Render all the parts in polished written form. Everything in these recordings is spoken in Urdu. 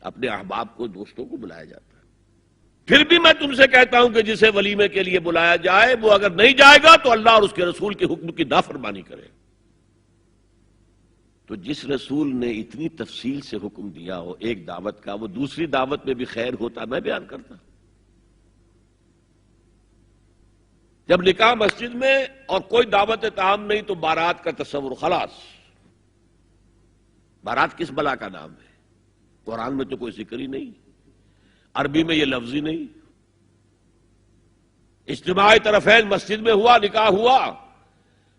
اپنے احباب کو، دوستوں کو بلایا جاتا ہے۔ پھر بھی میں تم سے کہتا ہوں کہ جسے ولیمے کے لیے بلایا جائے وہ اگر نہیں جائے گا تو اللہ اور اس کے رسول کے حکم کی نافرمانی کرے۔ تو جس رسول نے اتنی تفصیل سے حکم دیا ہو ایک دعوت کا، وہ دوسری دعوت میں بھی خیر ہوتا میں بیان کرتا۔ جب نکاح مسجد میں اور کوئی دعوت طعام نہیں تو بارات کا تصور، خلاص۔ بارات کس بلا کا نام ہے؟ قرآن میں تو کوئی ذکر ہی نہیں، عربی میں یہ لفظ ہی نہیں۔ اجتماع طرفین مسجد میں ہوا، نکاح ہوا،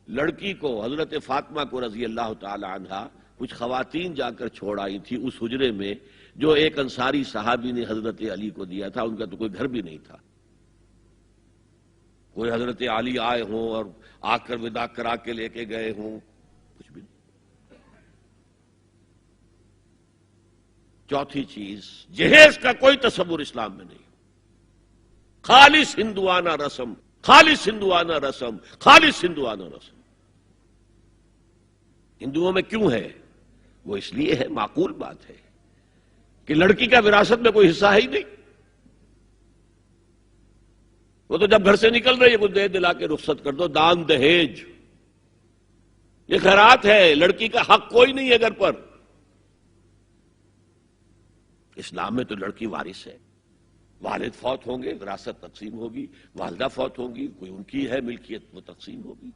لڑکی کو، حضرت فاطمہ کو رضی اللہ تعالی عنہا، کچھ خواتین جا کر چھوڑ آئی تھی اس حجرے میں جو ایک انصاری صحابی نے حضرت علی کو دیا تھا۔ ان کا تو کوئی گھر بھی نہیں تھا، کوئی حضرت علی آئے ہوں اور آ کر وداع کرا کے لے کے گئے ہوں، کچھ بھی نہیں۔ چوتھی چیز، جہیز کا کوئی تصور اسلام میں نہیں۔ خالص ہندوانہ رسم، خالص ہندوانہ رسم، خالص ہندوانہ رسم۔ ہندوؤں میں کیوں ہے؟ وہ اس لیے ہے، معقول بات ہے کہ لڑکی کا وراثت میں کوئی حصہ ہے ہی نہیں۔ وہ تو جب گھر سے نکل رہی ہے کچھ دے دلا کے رخصت کر دو، دان دہیج، یہ خیرات ہے، لڑکی کا حق کوئی نہیں ہے گھر پر۔ اسلام میں تو لڑکی وارث ہے، والد فوت ہوں گے وراثت تقسیم ہوگی، والدہ فوت ہوں گی کوئی ان کی ہے ملکیت وہ تقسیم ہوگی۔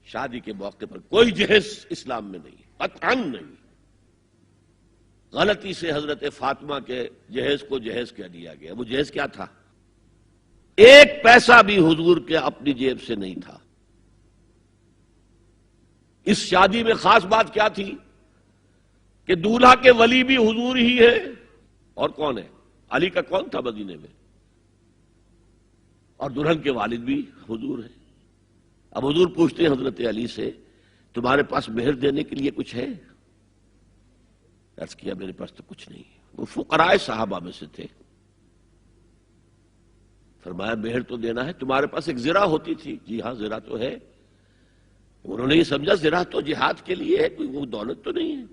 شادی کے موقع پر کوئی جہیز اسلام میں نہیں، قطعاً نہیں۔ غلطی سے حضرت فاطمہ کے جہیز کو جہیز کہہ دیا گیا۔ وہ جہیز کیا تھا؟ ایک پیسہ بھی حضور کے اپنی جیب سے نہیں تھا۔ اس شادی میں خاص بات کیا تھی کہ دولہا کے ولی بھی حضور ہی ہے، اور کون ہے؟ علی کا کون تھا مدینے میں؟ اور دلہن کے والد بھی حضور ہیں۔ اب حضور پوچھتے ہیں حضرت علی سے، تمہارے پاس مہر دینے کے لیے کچھ ہے؟ عرض کیا میرے پاس تو کچھ نہیں۔ وہ فقراء صحابہ میں سے تھے۔ فرمایا مہر تو دینا ہے، تمہارے پاس ایک زرہ ہوتی تھی؟ جی ہاں زرہ تو ہے۔ انہوں نے یہ سمجھا زرہ تو جہاد کے لیے ہے، کوئی وہ دولت تو نہیں ہے۔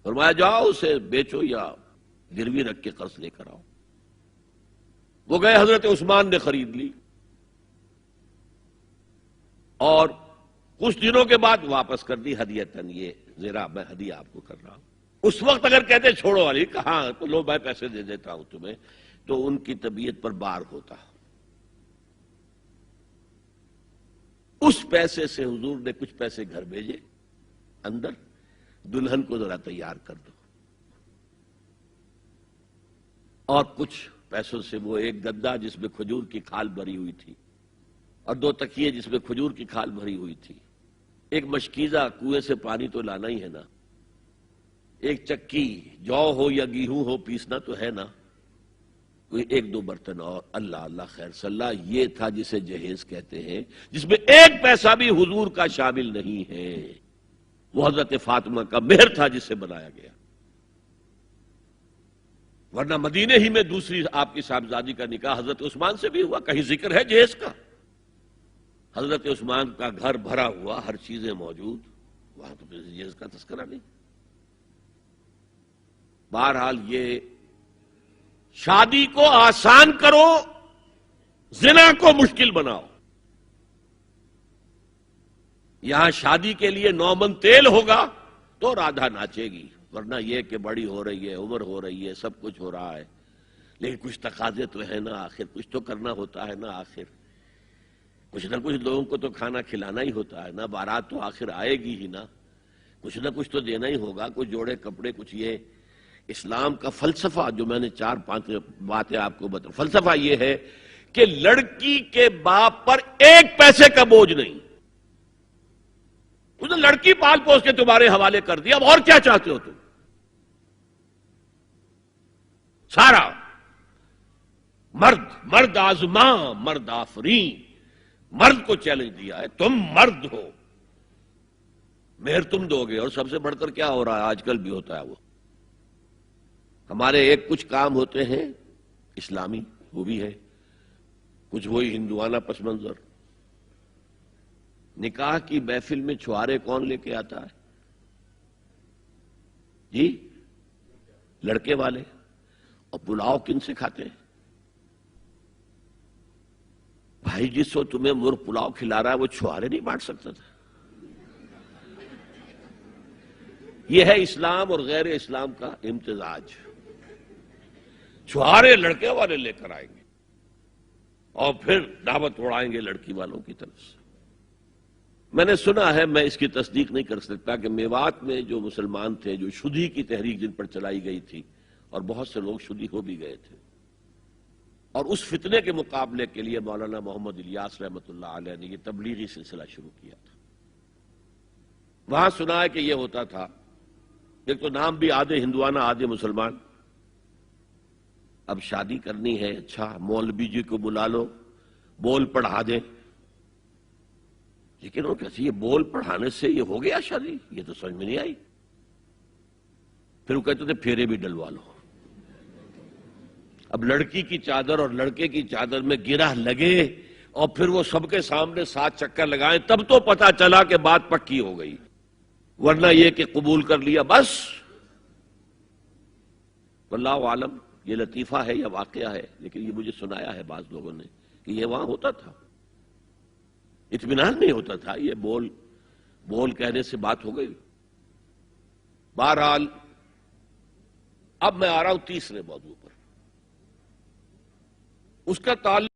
فرمایا جاؤ اسے بیچو یا گروی رکھ کے قرض لے کر آؤ۔ وہ گئے، حضرت عثمان نے خرید لی، اور کچھ دنوں کے بعد واپس کر دی ہدیتاً، یہ زرہ میں ہدیہ آپ کو کر رہا ہوں۔ اس وقت اگر کہتے چھوڑو علی، کہاں تو لو میں پیسے دے دیتا ہوں تمہیں، تو ان کی طبیعت پر بار ہوتا۔ اس پیسے سے حضور نے کچھ پیسے گھر بھیجے اندر، دلہن کو ذرا تیار کر دو، اور کچھ پیسوں سے وہ ایک گدا جس میں کھجور کی کھال بھری ہوئی تھی، اور 2 تکیے جس میں کھجور کی کھال بھری ہوئی تھی، ایک مشکیزہ، کنویں سے پانی تو لانا ہی ہے نا، ایک چکی، جو ہو یا گیہوں ہو پیسنا تو ہے نا، کوئی 1-2 برتن اور، اللہ اللہ خیر صلی اللہ، یہ تھا جسے جہیز کہتے ہیں، جس میں ایک پیسہ بھی حضور کا شامل نہیں ہے۔ وہ حضرت فاطمہ کا مہر تھا جسے بنایا گیا، ورنہ مدینے ہی میں دوسری آپ کی صاحبزادی کا نکاح حضرت عثمان سے بھی ہوا، کہیں ذکر ہے جہیز کا؟ حضرت عثمان کا گھر بھرا ہوا، ہر چیزیں موجود، وہاں تو جہیز کا تذکرہ نہیں۔ بہرحال یہ شادی کو آسان کرو، زنا کو مشکل بناؤ۔ یہاں شادی کے لیے 9 من تیل ہوگا تو رادھا ناچے گی، ورنہ یہ کہ بڑی ہو رہی ہے، عمر ہو رہی ہے، سب کچھ ہو رہا ہے، لیکن کچھ تقاضے تو ہے نا، آخر کچھ تو کرنا ہوتا ہے نا، آخر کچھ نہ کچھ لوگوں کو تو کھانا کھلانا ہی ہوتا ہے نا، بارات تو آخر آئے گی ہی نا، کچھ نہ کچھ تو دینا ہی ہوگا، کچھ جوڑے کپڑے، کچھ یہ۔ اسلام کا فلسفہ جو میں نے 4-5 باتیں آپ کو بتا، فلسفہ یہ ہے کہ لڑکی کے باپ پر ایک پیسے کا بوجھ نہیں۔ اس نے لڑکی پال پوس کے تمہارے حوالے کر دیا، اب اور کیا چاہتے ہو تم؟ سارا مرد آزماں، مرد آفرین، مرد کو چیلنج دیا ہے، تم مرد ہو، مہر تم دو گے۔ اور سب سے بڑھ کر کیا ہو رہا ہے آج کل بھی ہوتا ہے، وہ ہمارے ایک کچھ کام ہوتے ہیں اسلامی، وہ بھی ہے، کچھ وہی ہندوانہ پس منظر۔ نکاح کی محفل میں چھوارے کون لے کے آتا ہے؟ جی لڑکے والے، اور پلاؤ کن سے کھاتے ہیں؟ بھائی جس کو تمہیں مرغ پلاؤ کھلا رہا ہے وہ چھوارے نہیں بانٹ سکتا تھا؟ یہ ہے اسلام اور غیر اسلام کا امتزاج۔ چھوارے لڑکے والے لے کر آئیں گے اور پھر دعوت اڑائیں گے لڑکی والوں کی طرف سے۔ میں نے سنا ہے، میں اس کی تصدیق نہیں کر سکتا، کہ میوات میں جو مسلمان تھے، جو شدی کی تحریک جن پر چلائی گئی تھی، اور بہت سے لوگ شدی ہو بھی گئے تھے، اور اس فتنے کے مقابلے کے لیے مولانا محمد الیاس رحمۃ اللہ علیہ نے یہ تبلیغی سلسلہ شروع کیا تھا۔ وہاں سنا ہے کہ یہ ہوتا تھا، ایک تو نام بھی آدھے ہندوانہ آدھے مسلمان، اب شادی کرنی ہے، اچھا مولوی جی کو بلا لو، بول پڑھا دیں۔ لیکن وہ کہتے یہ بول پڑھانے سے یہ ہو گیا شادی؟ یہ تو سمجھ میں نہیں آئی۔ پھر وہ کہتے تھے پھیرے بھی ڈلوا لو۔ اب لڑکی کی چادر اور لڑکے کی چادر میں گرہ لگے اور پھر وہ سب کے سامنے 7 چکر لگائیں، تب تو پتا چلا کہ بات پکی ہو گئی، ورنہ یہ کہ قبول کر لیا بس۔ واللہ عالم یہ لطیفہ ہے یا واقعہ ہے، لیکن یہ مجھے سنایا ہے بعض لوگوں نے کہ یہ وہاں ہوتا تھا، اطمینان نہیں ہوتا تھا، یہ بول کہنے سے بات ہو گئی۔ بہرحال اب میں آ رہا ہوں تیسرے موضوع پر، اس کا تعلق